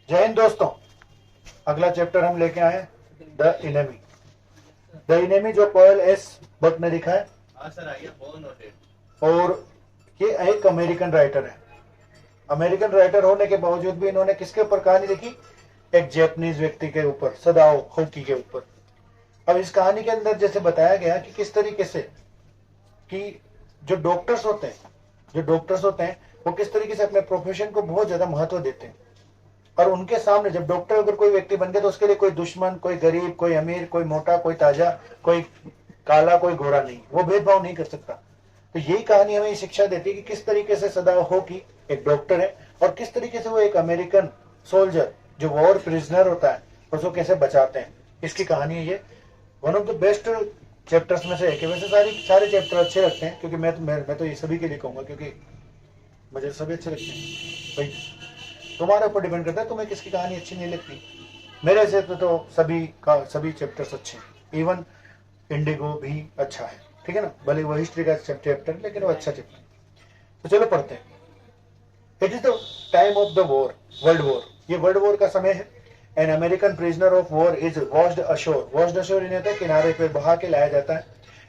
जय हिंद दोस्तों। अगला चैप्टर हम लेके आए द इनेमी। द इनेमी जो पॉल एस बक ने लिखा है। हाँ सर, आइए बहुत नोटेड। और ये एक अमेरिकन राइटर है। अमेरिकन राइटर होने के बावजूद भी इन्होंने किसके ऊपर कहानी लिखी? एक जैपनीज व्यक्ति के ऊपर, सदाओ होकी के ऊपर। अब इस कहानी के अंदर जैसे बताया गया कि किस तरीके से कि जो डॉक्टर्स होते हैं वो किस तरीके से अपने प्रोफेशन को बहुत ज्यादा महत्व देते हैं। और उनके सामने जब डॉक्टर अगर कोई व्यक्ति बन गया तो उसके लिए कोई दुश्मन, कोई गरीब, कोई अमीर, कोई मोटा, कोई ताजा, कोई काला, कोई गोरा नहीं, वो भेदभाव नहीं कर सकता। तो यही कहानी हमें शिक्षा देती है कि किस तरीके से सदाओ होकी एक डॉक्टर है और किस तरीके से वो एक अमेरिकन सोल्जर जो वॉर प्रिजनर होता है उसको कैसे बचाते हैं। इसकी कहानी है ये। One of the best chapters में से एक है। वैसे सारे चैप्टर अच्छे लगते हैं क्योंकि मैं तो ये सभी के लिए कहूंगा क्योंकि मुझे सभी अच्छे लगते हैं। भाई तुम्हारे ऊपर डिपेंड करता है तुम्हें किसकी कहानी अच्छी नहीं लगती। मेरे से तो सभी चैप्टर्स अच्छे हैं। इवन इंडिगो भी अच्छा है, ठीक है ना। भले वो हिस्ट्री का चैप्टर लेकिन वो अच्छा चैप्टर। तो चलो पढ़ते हैं। It is the time of the war, world war. ये वर्ल्ड वॉर का समय है। An American prisoner of war is washed assure. Washed assure इन्हें होता है किनारे पे बहा के लाया जाता है।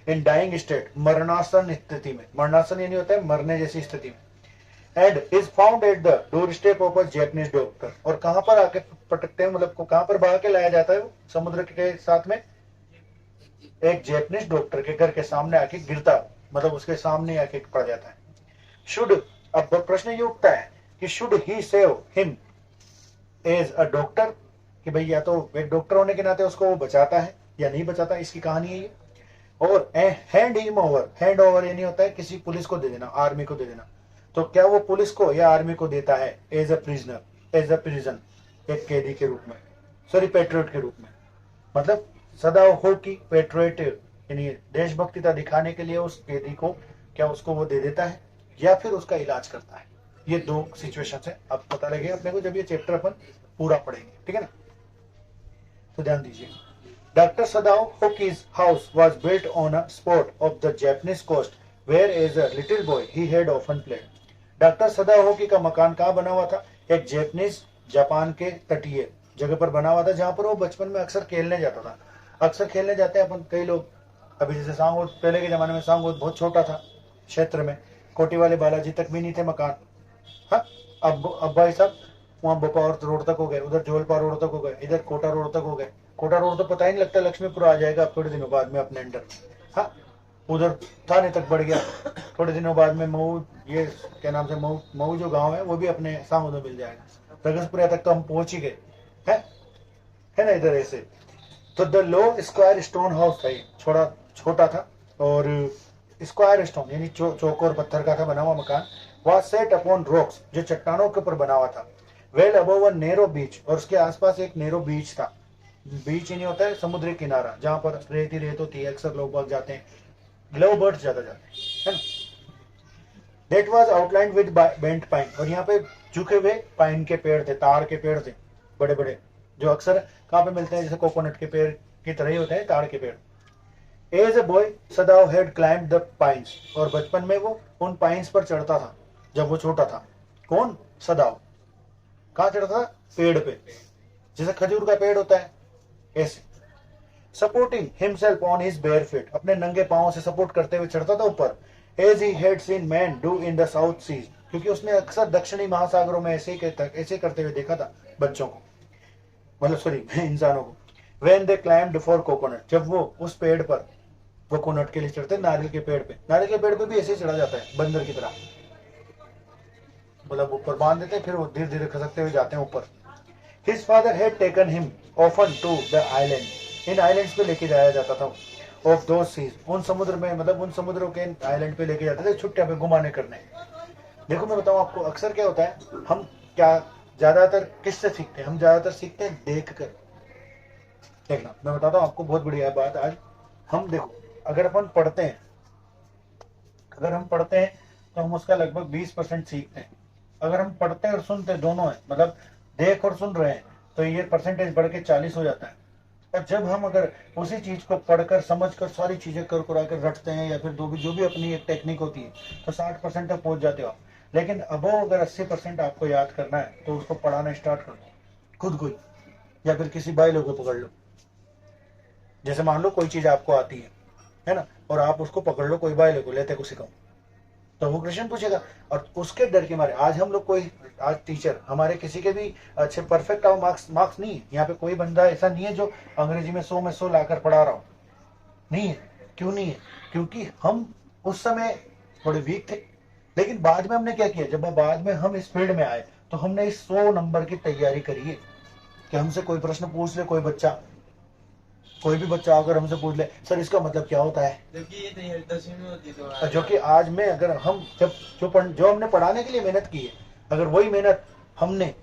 इन डाइंग स्टेट, मरणासन स्थिति में। मरणासन यानी होता है मरने जैसी स्थिति में। And is found at the door step of a Japanese doctor. और कहां पर आके पटकते हैं, मतलब कहां पर बहा के लाया जाता है? वो समुद्र के साथ में एक जैपनीज डॉक्टर के घर के सामने आके गिरता, मतलब उसके सामने आके पड़ जाता है। शुड, अब प्रश्न ये उठता है कि should he save him as a doctor, कि भाई या तो एक डॉक्टर होने के नाते उसको वो बचाता है या नहीं बचाता। इसकी कहानी है ये। और hand him over, hand over यानी होता है किसी पुलिस को दे देना, आर्मी को दे देना। तो क्या वो पुलिस को या आर्मी को देता है as a prisoner, as a prison, एक कैदी के रूप में, सॉरी पेट्रियट के रूप में। मतलब सदाओ हो की पेट्रियट यानी देशभक्तिता दिखाने के लिए उस कैदी को क्या उसको वो दे देता है या फिर उसका इलाज करता है। ये दो सिचुएशन है। अब पता लगेगा अपने को जब ये चैप्टर अपन पूरा पढ़ेंगे, ठीक है ना। तो ध्यान दीजिए। Doctor Sadao Hoki's house was built on a spot of the Japanese coast where as a little boy he had often played. Doctor Sadao Hoki का मकान कहाँ बना हुआ था? एक जैपनीज जापान के तटीय जगह पर बना हुआ था जहां पर वो बचपन में अक्सर खेलने जाता था। अक्सर खेलने जाते हैं अपन कई लोग। अभी जैसे सांगोद, पहले के जमाने में सांगोद बहुत छोटा था क्षेत्र में, कोटी वाले बालाजी तक भी नहीं थे मकान। हाँ, अब भाई साहब वहाँ बपावर रोड तक हो गए, उधर जोलपा रोड तक हो गए, इधर कोटा रोड तक हो गए। कोटा रोड तो पता ही नहीं लगता लक्ष्मीपुर आ जाएगा थोड़े दिनों बाद में अपने अंडर। हाँ, उधर थाने तक बढ़ गया। थोड़े दिनों बाद में मऊ, ये क्या नाम से मऊ जो गांव है वो भी अपने सामू में मिल जाएगा। रगसपुरा तक तो हम पहुंच ही गए है ना इधर ऐसे। तो the low square stone house था, ये छोटा था और स्क्वायर स्टोन यानी चौकोर पत्थर का था बना हुआ मकान। वाज सेट अपॉन रॉक्स, जो चट्टानों के ऊपर बना हुआ था। वेल अबव अ नेरो बीच, और उसके आसपास एक नेरो बीच था। बीच यानी होता है समुद्री किनारा जहां पर रेत होती है, अक्सर लोग भाग जाते हैं, ग्लव बर्ड्स ज्यादा जाते हैं, है ना। That was outlined with bent pine, और यहाँ पे झुके हुए पाइन के पेड़ थे, ताड़ के पेड़ थे बड़े बड़े, जो अक्सर कहाँ पे मिलते हैं, जैसे कोकोनट के पेड़ की तरह ही होते हैं ताड़ के पेड़। As a boy Sadao had climbed the pines, और बचपन में वो उन पाइन्स पर चढ़ता था जब वो छोटा था। कौन? सदाओ। कहाँ चढ़ता था? पेड़ पे, जैसे खजूर का पेड़ होता है ऐसे। Supporting himself on his bare feet, अपने नंगे पांवों से सपोर्ट करते हुए चढ़ता था ऊपर। As he had seen men do in the south seas, क्योंकि उसने अक्सर दक्षिणी महासागरों में ऐसे करते हुए देखा था बच्चों को, मतलब सॉरी इंसानों को। When they climbed for coconut, जब वो उस पेड़ पर कोकोनट के लिए चढ़ते, नारियल के पेड़ पे, नारियल के पेड़ पे भी ऐसे ही चढ़ा जाता है बंदर की तरह, मतलब ऊपर बांध देते फिर वो धीरे धीरे खसकते हुए जाते हैं ऊपर। His father had taken him often to the island, इन आइलैंड्स पे लेके जाया जाता था ऑफ दो सीज, उन समुद्र में, मतलब उन समुद्रों के आइलैंड पे लेके जाते थे छुट्टियां पे घुमाने करने। देखो मैं बताऊं आपको, अक्सर क्या होता है, हम क्या ज्यादातर किससे सीखते हैं? हम ज्यादातर सीखते हैं देख कर। देखना मैं बताता हूँ आपको बहुत बढ़िया बात आज। हम देखो, अगर अपन पढ़ते हैं, अगर हम पढ़ते हैं तो हम उसका लगभग 20% सीखते हैं। अगर हम पढ़ते और सुनते दोनों है, मतलब देख और सुन रहे हैं, तो ये परसेंटेज बढ़ के 40 हो जाता है। और जब हम अगर उसी चीज को पढ़कर समझकर सारी चीजें कर कर रटते हैं या फिर जो भी अपनी एक टेक्निक होती है, तो 60% तक पहुंच जाते हो आप। लेकिन अब अगर 80% आपको याद करना है तो उसको पढ़ाना स्टार्ट कर दो, खुद को ही, या फिर किसी बाइलो को पकड़ लो। जैसे मान लो कोई चीज आपको आती है ना, और आप उसको पकड़ लो, कोई बाइलो को लेते को सिखाओ, तो वो क्वेश्चन पूछेगा। और उसके डर के मारे आज हम लोग कोई, आज टीचर हमारे किसी के भी अच्छे परफेक्ट आओ मार्क्स मार्क्स नहीं है। यहाँ पे कोई बंदा ऐसा नहीं है जो अंग्रेजी में 100 में 100 लाकर पढ़ा रहा हो, नहीं है। क्यों नहीं है? क्योंकि हम उस समय थोड़े वीक थे। लेकिन बाद में हमने क्या किया, जब बाद में हम इस फील्ड में आए तो हमने इस 100 नंबर की तैयारी करी है कि हमसे कोई प्रश्न पूछ ले, कोई बच्चा, कोई भी बच्चा अगर हमसे पूछ ले सर इसका मतलब क्या होता है, जो कि आज में अगर हम जो हमने पढ़ाने के लिए मेहनत की है, अगर वही मेहनत हमने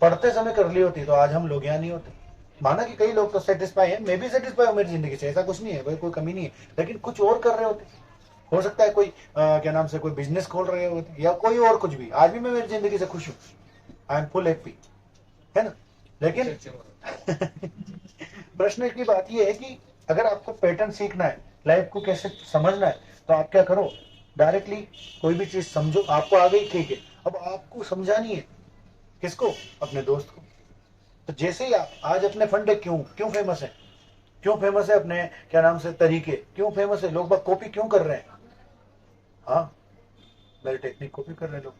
पढ़ते समय कर ली होती तो आज हम लोग यहाँ नहीं होते। माना कि कई लोग तो सेटिस्फाई है, मैं भी सेटिस्फाई हूँ मेरी जिंदगी से, ऐसा कुछ नहीं है भाई, कोई कमी नहीं है, लेकिन कुछ और कर रहे होते। हो सकता है कोई क्या नाम से कोई बिजनेस खोल रहे होते या कोई और कुछ भी। आज भी मैं मेरी जिंदगी से खुश हूँ, आई एम फुल हैप्पी, है ना। लेकिन प्रश्न की बात यह है कि अगर आपको पैटर्न सीखना है, लाइफ को कैसे समझना है, तो आप क्या करो, डायरेक्टली कोई भी चीज समझो। आपको आ गई ठीक है, अब आपको समझानी है किसको, अपने दोस्त को। तो जैसे ही आप आज अपने फंडे क्यों फेमस है, क्यों फेमस है अपने क्या नाम से तरीके, क्यों फेमस है, लोग बाग कॉपी क्यों कर रहे हैं, हाँ मेरी टेक्निक कॉपी कर रहे हैं लोग,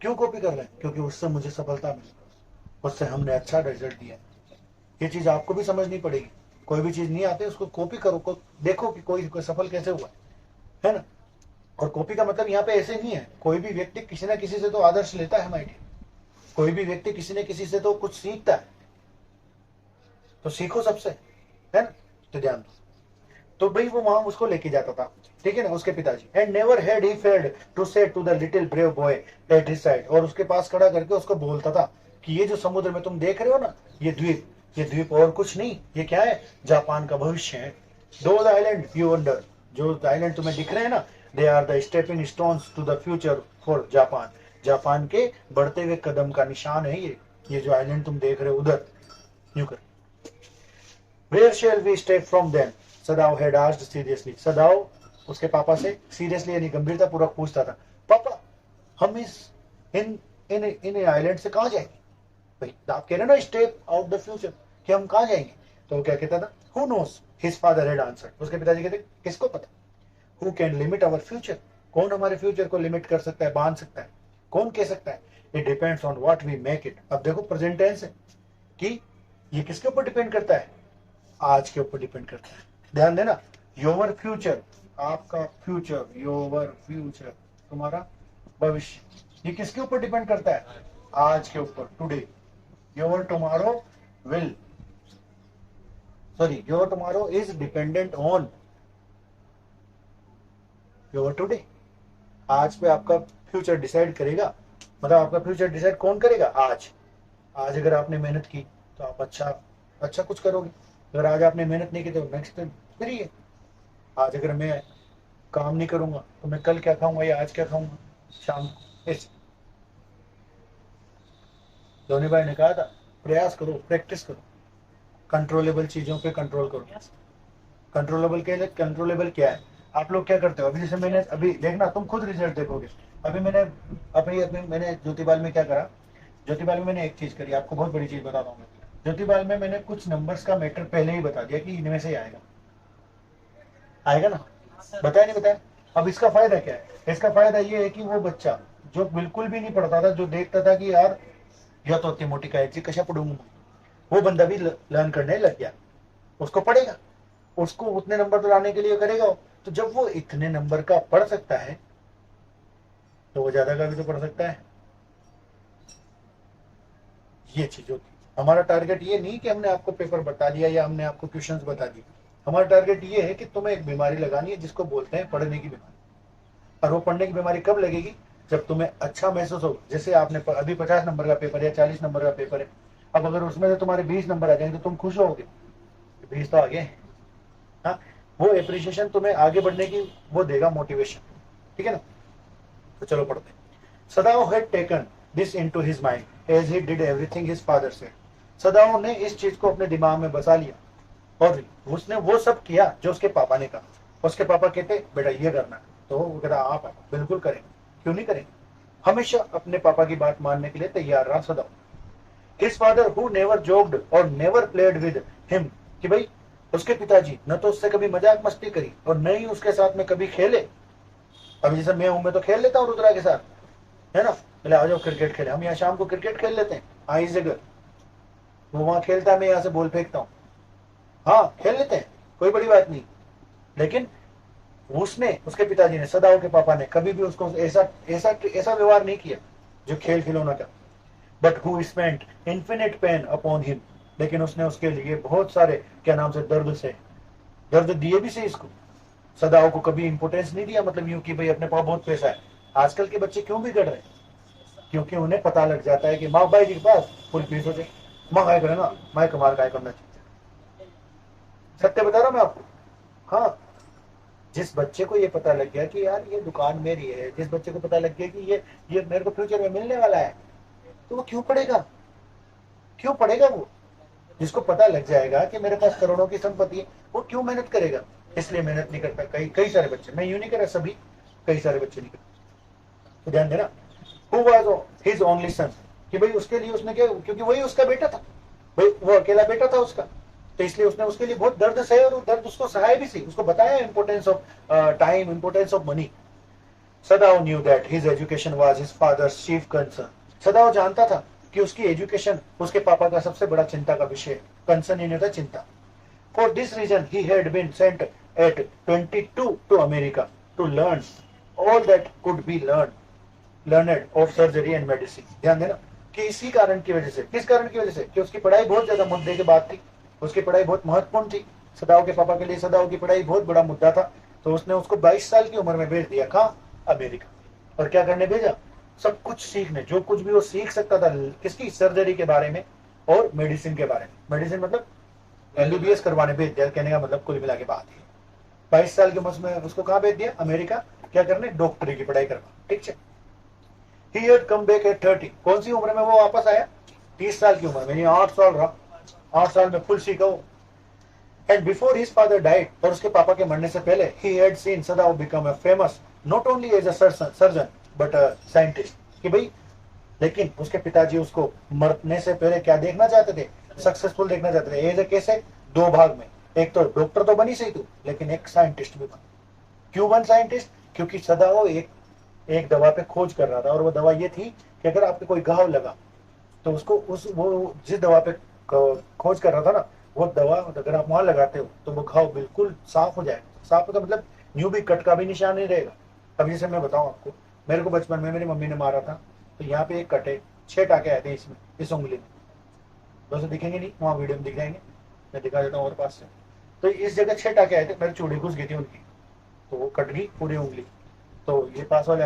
क्यों कॉपी कर रहे हैं, क्योंकि उससे मुझे सफलता मिली, उससे हमने अच्छा रिजल्ट दिया। ये चीज आपको भी समझनी पड़ेगी। कोई भी चीज नहीं आती उसको कॉपी करो, देखो कि कोई सफल कैसे हुआ है ना। और कॉपी का मतलब यहाँ पे ऐसे नहीं है, कोई भी व्यक्ति किसी ना किसी से तो आदर्श लेता है, माइडिया, कोई भी व्यक्ति किसी न किसी से तो कुछ सीखता है, तो सीखो सबसे, है ना। तो ध्यान दो। तो भाई वो वहां उसको लेके जाता था, ठीक है ना, उसके पिताजी। And never had he failed to say to the little brave boy at his side, और उसके पास खड़ा करके उसको बोलता था कि ये जो समुद्र में तुम देख रहे हो ना, ये द्वीप और कुछ नहीं, ये क्या है, जापान का भविष्य है। दो आइलैंड यू अंडर, जो आइलैंड तुम्हें दिख रहे हैं ना, they are the stepping stones to the future for Japan, Japan के बढ़ते हुए कदम का निशान है ये जो आइलैंड तुम देख रहे हो उधर, यूं कर। Where shall we step from them? सदाव had asked seriously. सदाव उसके पापा से सीरियसली यानी गंभीरता पूर्वक पूछता था, पापा हम इन आइलैंड से कहां जाएंगे? भाई आप कह रहे ना स्टेप आउट द फ्यूचर, कि हम कहां जाएंगे? तो वो क्या कहता था, who knows, his father had answered. उसके पिताजी कहते किसको पता, who can limit our future, कौन हमारे फ्यूचर को लिमिट कर सकता है, बांध सकता है, कौन कह सकता है? It depends on what we make it. अब देखो प्रेजेंट टेंस है कि ये किसके ऊपर डिपेंड करता है, आज के ऊपर डिपेंड करता है। ध्यान देना, योर फ्यूचर, आपका फ्यूचर, योर फ्यूचर तुम्हारा भविष्य, ये किसके ऊपर डिपेंड करता है, आज के ऊपर, today. Your tomorrow will, sorry, your tomorrow is dependent on your today. आज पे आपका फ्यूचर डिसाइड करेगा, मतलब आपका फ्यूचर डिसाइड कौन करेगा, आज। आज अगर आपने मेहनत की तो आप अच्छा कुछ करोगे, अगर आज आपने मेहनत नहीं की तो नेक्स्ट दिन फिर ही है। आज अगर मैं काम नहीं करूंगा तो मैं कल क्या खाऊंगा या आज क्या खाऊंगा शाम को। ऐसे धोनी भाई ने कहा था, प्रयास करो, प्रैक्टिस करो, कंट्रोलेबल चीजों पे कंट्रोल करो। कंट्रोलेबल क्या है, आप लोग क्या करते हो, अभी जैसे मैंने अभी देखना, तुम खुद रिजल्ट देखोगे। अभी मैंने ज्योतिबाल में क्या करा, ज्योतिबाल में मैंने एक चीज करी, आपको बहुत बड़ी चीज बताता हूँ मैं। ज्योतिबाल में मैंने कुछ नंबर्स का मैटर पहले ही बता दिया कि इनमें से आएगा ना, बताया नहीं बताया। अब इसका फायदा क्या है, इसका फायदा ये है कि वो बच्चा जो बिल्कुल भी नहीं पढ़ता था, जो देखता था कि यार या तो मोटी का कशा पढ़ूंगा, वो बंदा भी लर्न करने लग गया, उसको पढ़ेगा, उसको उतने नंबर तो लाने के लिए करेगा। तो जब वो इतने नंबर का पढ़ सकता है तो वो ज्यादा का भी तो पढ़ सकता है। ये चीज होती है। हमारा टारगेट ये नहीं कि हमने आपको पेपर बता दिया या हमने आपको क्वेश्चंस बता दिए, हमारा टारगेट ये है कि तुम्हें एक बीमारी लगानी है जिसको बोलते हैं पढ़ने की बीमारी। और वो पढ़ने की बीमारी कब लगेगी, जब तुम्हें अच्छा महसूस हो। जैसे आपने अभी 50 नंबर का पेपर या 40 नंबर का पेपर है, अब अगर उसमें से तुम्हारे 20 नंबर आ जाएंगे तो तुम खुश होगे, 20 तो आ गए। हाँ, वो एप्रिसिएशन तुम्हें आगे बढ़ने की वो देगा मोटिवेशन, ठीक है ना। तो चलो पढ़ते हैं। Sadao had taken this into his mind as he did everything his father said. Sadao ने इस चीज को अपने दिमाग में बसा लिया और उसने वो सब किया जो उसके पापा ने कहा। उसके पापा कहते बेटा ये करना, तो वो कहता आप बिल्कुल करेंगे, क्यों नहीं करेंगे। हमेशा अपने पापा की बात मानने के लिए तैयार रहा सदाव। His father who never joked और नेवर प्लेड विद हिम, कि भाई उसके पिताजी न तो उससे कभी मजाक मस्ती करी और न ही उसके साथ में कभी खेले। अभी जैसे मैं हूं, मैं तो खेल लेता हूँ रुद्रा के साथ, है ना, बोले आ जाओ क्रिकेट खेले, हम यहाँ शाम को क्रिकेट खेल लेते हैं, आई जगह वो वहां खेलता है, मैं यहाँ से बॉल फेंकता हूँ, हाँ खेल लेते हैं, कोई बड़ी बात नहीं। लेकिन उसने, उसके पिताजी ने, सदाओ के पापा ने कभी भी उसको ऐसा ऐसा ऐसा व्यवहार नहीं किया जो खेल खिलौना का। But who spent infinite pain upon him, लेकिन उसने उसके लिए बहुत सारे क्या नाम से दर्द दिए भी से इसको। सदाओ को कभी इंपोर्टेंस नहीं दिया, मतलब यूं कि भाई अपने पास बहुत पैसा है। आजकल के बच्चे क्यों बिगड़ रहे हैं? क्योंकि उन्हें पता लग जाता है कि माँ बाई जी के पास फुल फीस हो जाए, माँ काय करेगा, मैं कमाल काय करना चाहिए। सत्य बता रहा हूं मैं आपको। हाँ, जिस बच्चे को ये पता लग गया कि यार ये दुकान मेरी है, जिस बच्चे को पता लग गया कि ये मेरे को फ्यूचर में मिलने वाला है, तो वो क्यों पढ़ेगा? क्यों पढ़ेगा वो? जिसको पता लग जाएगा कि मेरे पास करोड़ों की संपत्ति है, वो क्यों मेहनत करेगा? इसलिए मेहनत नहीं करता कई सारे बच्चे, मैं यूं नहीं कर रहा सभी, कई सारे बच्चे नहीं करते। तो ध्यान देना, who was his only son, कि भाई उसके लिए उसने क्या, क्योंकि वही उसका बेटा था, भाई वो अकेला बेटा था उसका, तो इसलिए उसने उसके लिए बहुत दर्द सहे और दर्द उसको सहाय भी सी, उसको बताया importance of time, importance of money. Sadao knew that his education was his father's chief concern, Sadao जानता था कि उसकी एजुकेशन उसके पापा का सबसे बड़ा चिंता का विषय, कंसर्न नहीं होता, चिंता। For this reason he had been sent at 22 to America to learn all that could be learned of surgery and medicine. ध्यान देना कि इसी कारण की वजह से, किस कारण की वजह से, कि उसकी पढ़ाई बहुत ज्यादा मुद्दे की बात थी, उसकी पढ़ाई बहुत महत्वपूर्ण थी। सदाओ के पापा के लिए सदाओ की पढ़ाई बहुत बड़ा मुद्दा था, तो उसने उसको 22 साल की उम्र में भेज दिया, कहाँ? अमेरिका। और क्या करने भेजा? सब कुछ सीखने, जो कुछ भी वो सीख सकता था, किसकी? सर्जरी के बारे में और मेडिसिन के बारे में। मेडिसिन मतलब एमबीबीएस करवाने भेज दिया, कहने का मतलब कुल मिला के बात है। 22 साल की उम्र में उसको कहाँ भेज दिया? अमेरिका। क्या करने? डॉक्टरी की पढ़ाई करवा, ठीक है। He had come back at 30, कौन सी उम्र में वो वापस आया? 30 साल की उम्र में, 8 साल रहा, 8 साल में फुल सीखा वो। And before his father died, और उसके पापा के मरने से पहले, he had seen Sadao become a famous not only as a surgeon but a scientist, कि भाई, लेकिन उसके पिताजी उसको मरने से पहले क्या देखना चाहते थे? सक्सेसफुल देखना चाहते थे। एज ए कैसे? 2 भाग में, एक तो डॉक्टर तो बनी सही तू, लेकिन एक साइंटिस्ट भी बन। क्यों बन साइंटिस्ट? क्योंकि सदाओ एक दवा पे खोज कर रहा था, और वो दवा ये थी कि अगर आपके कोई घाव लगा तो उसको वो जिस दवा पे खोज कर रहा था ना, वो दवा अगर आप वहां लगाते हो तो वो घाव बिल्कुल साफ हो जाएगा। साफ होता मतलब न्यू भी, कट का भी निशान नहीं रहेगा। अब जैसे मैं बताऊं आपको, मेरे को बचपन में मेरी मम्मी ने मारा था, तो यहाँ पे एक कटे 6 टाके आए थे इसमें, इस उंगली में, दोस्तों दिखेंगे नहीं, वहाँ वीडियो में दिख जाएंगे, मैं दिखा देता हूँ और पास से। तो इस जगह 6 टाके आए थे, मेरी चूड़ी घुस गई थी उनकी, तो वो कट गई पूरी उंगली। तो ये पास वाले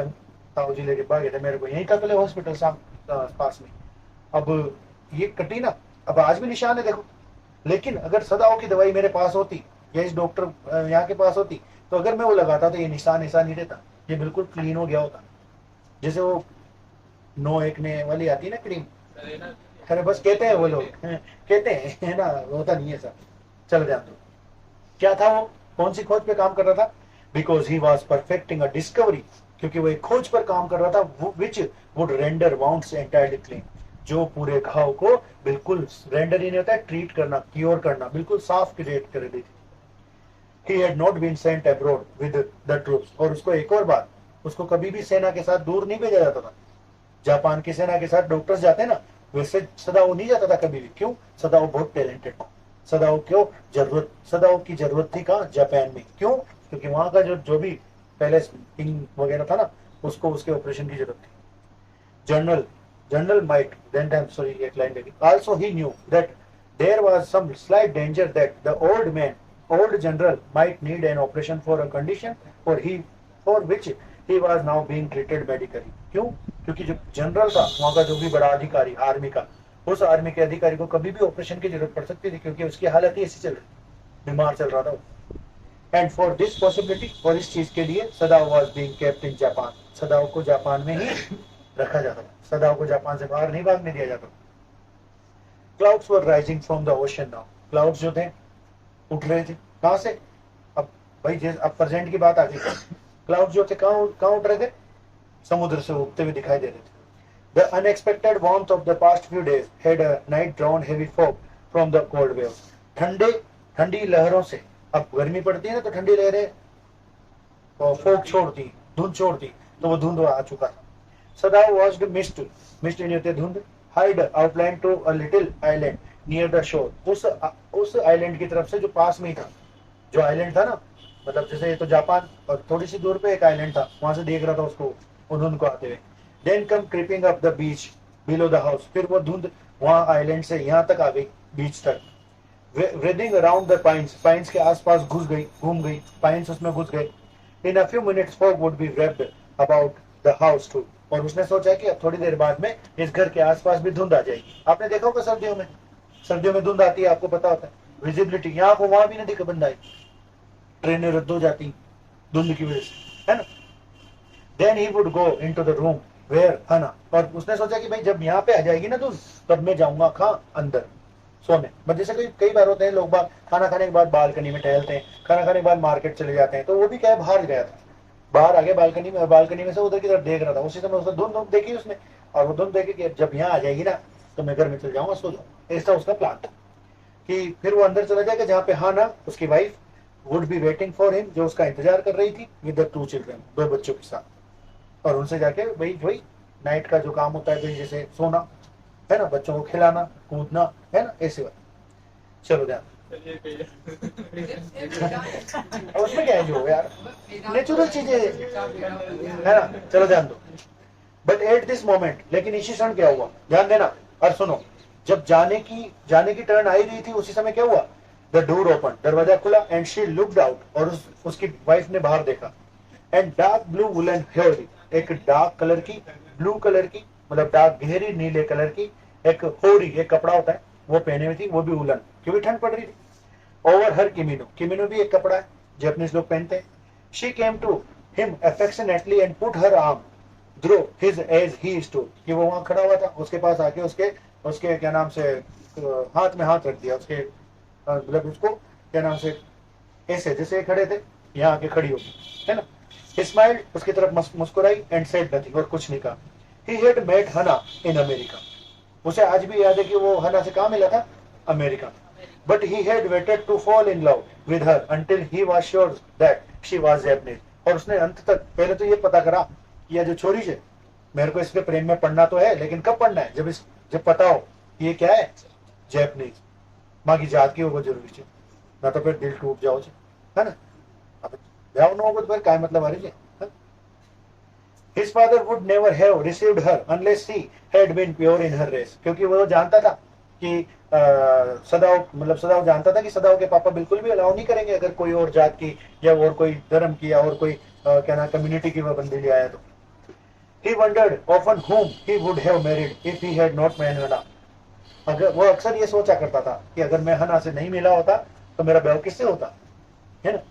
ताऊ जी लेके भागे थे मेरे को, यहीं तक ले हॉस्पिटल पास में। अब ये कटी ना, अब आज भी निशान है देखो। लेकिन अगर सदाओं की दवाई मेरे पास होती या इस डॉक्टर यहाँ के पास होती, तो अगर मैं वो लगाता तो ये निशान ऐसा नहीं रहता, ये बिल्कुल क्लीन हो गया होता। जैसे वो 9 वाली आती है ना क्रीम, अरे बस कहते हैं वो लोग, कहते हैं, है ना, होता नहीं है सर। चल ध्यान दो, क्या था वो, कौन सी खोज पे काम कर रहा था? Because he was perfecting a discovery, क्योंकि वो एक खोज पर काम कर रहा था, which would render wounds entirely clean, जो पूरे घाव को बिल्कुल, रेंडर ही नहीं होता है ट्रीट करना, क्योर करना, बिल्कुल साफ क्रिएट कर देती। He had not been sent abroad with the troops, और उसको एक और बात, उसको कभी भी सेना के साथ दूर नहीं भेजा जाता था। जापान की सेना के साथ डॉक्टर्स जाते ना, वैसे सदाओ नहीं जाता था कभी भी। क्यों? सदाओ बहुत टैलेंटेड था। सदाओ क्यों सदाओ की जरूरत थी कहाँ? जापान में। क्यों? क्योंकि वहां का जो भी पहले किंग वगैरह था ना, उसको उसके ऑपरेशन की जरूरत थी। General might then time, sorry, एक लाइन लगी। Also he knew that there was some slight danger that the old general might need an operation for a condition for which he was now being treated medically। क्यों? क्योंकि जो general था वहां का, जो भी बड़ा अधिकारी आर्मी का, उस आर्मी के अधिकारी को कभी भी ऑपरेशन की जरूरत पड़ सकती थी, क्योंकि उसकी हालत ही ऐसी चल रही, बीमार चल रहा था। एंड फॉर दिस पॉसिबिलिटी, और इस चीज के लिए Sadao was being kept in Japan, Sadao को जापान में ही रखा जाता था, सदाओ को जापान से बाहर नहीं भागने दिया जाता। Clouds were rising from the ocean now, clouds जो थे उठ रहे थे, कहां से? अब भाई अब प्रेजेंट की बात आ गई, क्लाउड्स जो थे कहां उठ रहे थे? समुद्र से उठते हुए दिखाई दे रहे थे। The unexpected warmth of the past few days had a night drawn heavy fog from the cold waves. ठंडी लहरों से, अब गर्मी पड़ती है ना तो ठंडी लहरें फोग छोड़ती, धुंध छोड़ती, तो वो धुंध आ चुका था. Sadao watched mist नहीं होते धुंध, hide outlined to a little island near the shore. उस आइलैंड की तरफ से जो पास में ही था, जो आइलैंड था ना, मतलब जैसे ये तो जापान और थोड़ी सी दूर पे एक आइलैंड था, वहां से देख रहा था उसको, धुंध को आते हुए. Then come creeping up the beach below the house. फिर वो धुंध वहां आइलैंड से यहाँ तक आ गई, बीच तक. Writhing around the pines, pines के आसपास घुस गई, घूम गई, pines उसमें घुस गए. In a few minutes fog would be wrapped about the house too. और उसने सोचा कि अब थोड़ी देर बाद में इस घर के आसपास भी धुंध आ जाएगी. आपने देखा होगा सर्दियों में धुंध आती है, आपको पता होता है. विजिबिलिटी यहाँ को वहां भी नहीं दिख बंदा है, ट्रेनें रद्द हो जाती धुंध की वजह से, है ना. Then he would go into the room where हना, और उसने सोचा कि भाई जब यहाँ पे आ जाएगी ना धुंध, तब मैं जाऊंगा अंदर सोने. बट जैसे कई बार होते हैं लोग बाग खाना खाने के बाद बालकनी में टहलते हैं, खाना खाने के बाद मार्केट चले जाते हैं, तो वो भी क्या है, बाहर गया था, बाहर आ गया बालकनी में, और बालकनी में से उधर की तरफ देख रहा था. उसी समय उसने धुंध देखी उसने, और वो धुंध देखी कि जब यहाँ आ जाएगी ना तो मैं घर में चल जाऊंगा, सो जाऊंगा. ऐसा उसका प्लान था कि फिर वो अंदर चला जाएगा जहाँ पे हाना उसकी wife would be waiting for him, जो उसका इंतजार कर रही थी, विद द 2 चिल्ड्रन, 2 बच्चों के साथ. और उनसे जाके वही नाइट का जो काम होता है, जैसे सोना है ना, बच्चों को खिलाना, कूदना है ना, ऐसे बात. चलो ध्यान. उसमें क्या है जो यार नेचुरल चीजें है ना, चलो ध्यान दो. बट एट दिस मोमेंट, लेकिन इसी क्षण क्या हुआ, ध्यान देना और सुनो. जब जाने की टर्न आई रही थी, उसी समय क्या हुआ, द डोर ओपन, दरवाजा खुला, एंड शी लुक्ड आउट, और उसकी वाइफ ने बाहर देखा. And dark blue woollen hair, एक डार्क कलर की, ब्लू कलर की, मतलब डार्क गहरी नीले कलर की एक होरी, एक कपड़ा होता है, वो पहने हुई थी, वो भी वुलन, क्योंकि ठंड पड़ रही थी. ओवर हर किमिनो भी एक कपड़ा है, जापानीज लोग पहनते हैं. She came to him affectionately and put her arm through his as he stood, कि वो वहां खड़ा हुआ था, उसके पास आके उसके क्या नाम से हाथ में हाथ रख दिया, उसके मतलब उसको क्या नाम से, ऐसे जैसे खड़े थे, यहाँ आके खड़ी होगी, है ना. He smiled, उसकी तरफ मुस्कुराई, एंड said nothing, और कुछ नहीं कहा. He had met Hana in America. उसे आज भी याद है कि वो हना से कहाँ मिला था, America. But he had waited to fall in love with her until he was sure that she was Japanese. और उसने अंत तक पहले तो ये पता करा कि यह जो छोरी है, मेरे को इसके प्रेम में पढ़ना तो है, लेकिन कब पढ़ना है, जब पता हो कि ये क्या है, जैपनीज, माँ की जात की वो जरूरी है, ना तो फिर दिल टूट जाओ, है ना. ब्याह न होगा तो फिर क्या मतलब आ रही है. His father would never have received her unless she had been pure in her race. क्योंकि वो जानता था कि सदाओ जानता था कि सदाओ के पापा बिल्कुल भी अलाउ नहीं करेंगे अगर कोई और जात की या और कोई धर्म की या और कोई क्या ना कम्युनिटी की वह बंदी ले आया तो. He wondered often whom he would have married if he had not met Hana. अगर वो अक्सर ये सोचा करता था कि अगर मैं हना से नहीं मिला होता तो मेरा ब्याह किससे होता, है ना.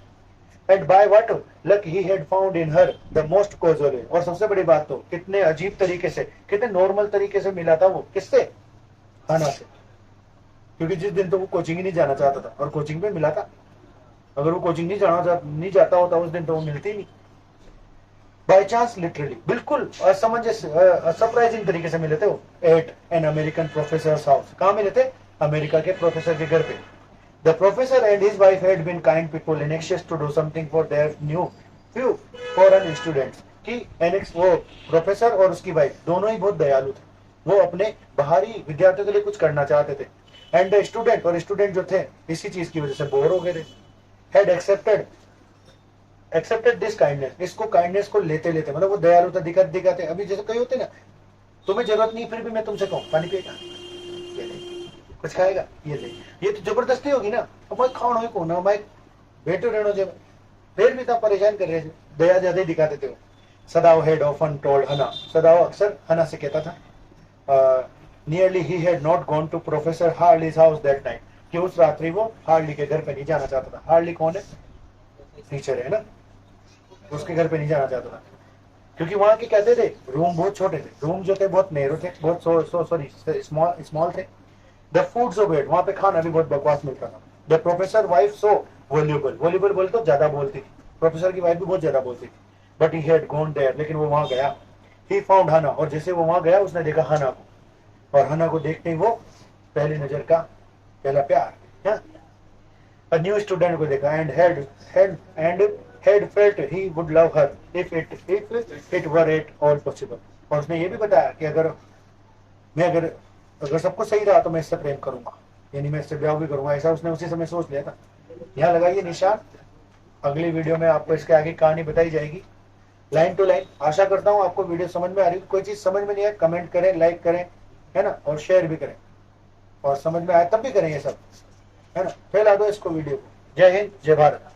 And by what luck he had found in her the most casual way. और सबसे बड़ी बात तो कितने अजीब तरीके से, कितने नॉर्मल तरीके से मिला था वो, किससे, हना से. क्योंकि जिस दिन तो वो कोचिंग ही नहीं जाना चाहता था और कोचिंग पे मिला था. अगर वो कोचिंग नहीं जाता होता उस दिन तो वो मिलती नहीं. बाय चांस, लिटरली, बिल्कुल असमंजस सरप्राइजिंग तरीके से मिले थे वो at an American professor house. कहाँ मिले थे, अमेरिका के प्रोफेसर के घर पे. The professor and his wife had been kind people and anxious to do something for their few foreign students. कि वो प्रोफेसर और उसकी वाइफ दोनों ही बहुत दयालु थे, वो अपने बाहरी विद्यार्थियों के लिए कुछ करना चाहते थे. एंड द स्टूडेंट, और स्टूडेंट जो थे इसी चीज की वजह से बोर हो गए थे, had accepted this kindness. इसको काइंडनेस को लेते मतलब वो दयालुता दिखाते. अभी जैसे कई होते ना, तुम्हें जरूरत नहीं फिर भी मैं तुमसे कहूँ पानी पिएगा, कुछ खाएगा, ये ले, ये तो जबरदस्ती होगी ना. अब मैं खाओ को ना, मैं बैठे रहना जब फिर भी तो परेशान कर रहे थे, दया ज्यादा दिखाते थे. सदाओ हेड ऑफन टोल्ड हना, सदाओ अक्सर हना से कहता था, nearly he had not gone to professor Harley's house that night, कि उस रात्रि वो हार्ली के घर पे नहीं जाना चाहता था. हार्ली कौन है, टीचर है ना, उसके घर पे नहीं जाना चाहता था क्योंकि वहां के कहते थे रूम बहुत छोटे थे, रूम जो थे बहुत नैरो थे, बहुत स्मॉल थे. द फूड सो बैड, वहां पे खाना भी बहुत बकवास मिलता था. The professor wife so voluble बोल तो ज्यादा बोलती थी, प्रोफेसर की वाइफ भी बहुत ज्यादा बोलती थी. But he had gone there, लेकिन वो वहां गया. ही फाउंड हना, और जैसे वो वहां गया उसने देखा हना को, और हना को देखते ही वो पहली नजर का पहला प्यार, अ न्यू स्टूडेंट को देखा, and felt he would love her if it were at all possible. और उसने ये भी बताया कि अगर सब कुछ सही रहा तो मैं इससे प्रेम करूंगा, यानी मैं इससे ब्याह भी करूंगा, ऐसा उसने उसी समय सोच लिया था। यहाँ लगाइए निशान, अगली वीडियो में आपको इसके आगे कहानी बताई जाएगी लाइन टू लाइन। आशा करता हूँ आपको वीडियो समझ में आ रही है। कोई चीज समझ में नहीं आए कमेंट करें, लाइक करें, है ना, और शेयर भी करें, और समझ में आए तब भी करें ये सब, है ना, फैला दो इसको वीडियो को। जय हिंद, जय भारत।